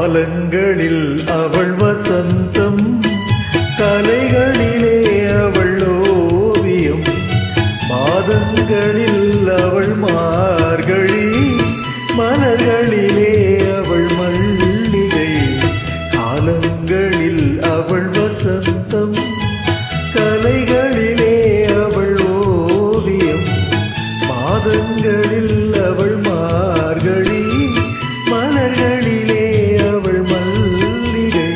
காலங்களில் அவள் வசந்தம், கலைகளிலே அவள் ஓவியம், மாதங்களில் அவள் மார்கழி, மலர்களிலே அவள் மல்லிகை. காலங்களில் அவள் வசந்தம், கலைகளிலே அவள் ஓவியம், மாதங்களில் அவள் மார்கழி, மலர்களிலே அவள் மல்லிகை.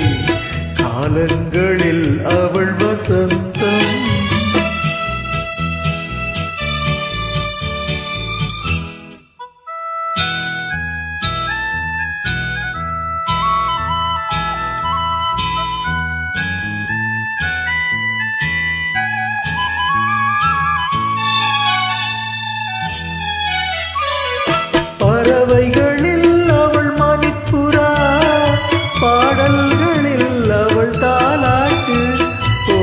காலங்களில் அவள் வசந்தம். பறவைகளில் அவள் மணிப்புறா, பாடல்களில் அவள் தாலாட்டு. ஓ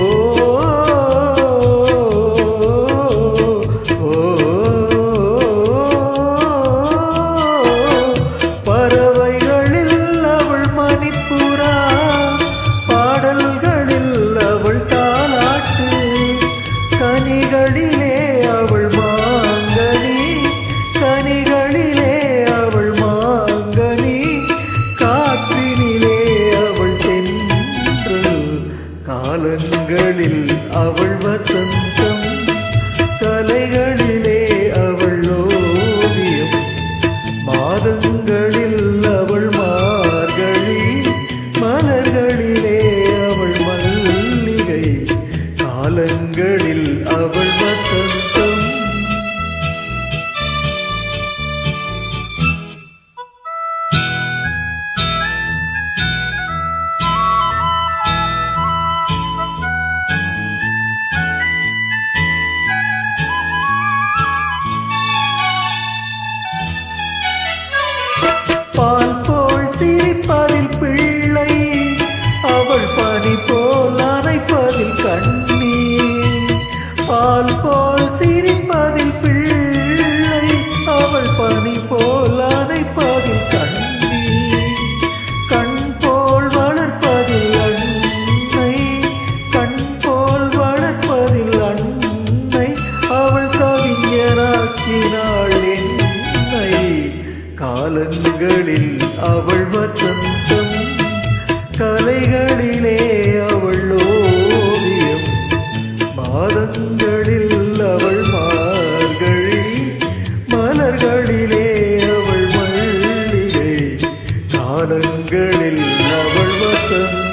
பறவைகளில் அவள் மணிப்புறா, பாடல்களில் அவள் தாலாட்டு. கனிகளிலே அவள் மாங்கனி, கனிகளிலே அவள் மாங்கனி, காற்றினிலே அவள் தென்றல். காலங்களில் அவள் வசந்தம், கலைகளிலே அவள் ஓவியம், மாதங்களில் அவள் மார்கழி, மலர்களிலே அவள் மல்லிகை. காலங்களில் அவள் வசந்தம். பால் போல் சிரிப்பதில் பிள்ளை, அவள் பனி போல் அணைப்பதில் கண்ணீர். பால் போல் சிரிப்பதில் பிள்ளை, அவள் பனி போல் அணைப்பதில் கண்ணீர். கண் போல் வளர்ப்பதில் அன்னை, கண் போல் வளர்ப்பதில் அன்னை, அவள் கவிஞராக்கினாள் என்னை. காலங்களில் அவள் வசந்தம், கலைகளிலே அவள் ஓவியம், மாதங்களில் அவள் மார்கழி, மலர்களிலே அவள் மல்லிகை. காலங்களில் அவள் வசந்தம்.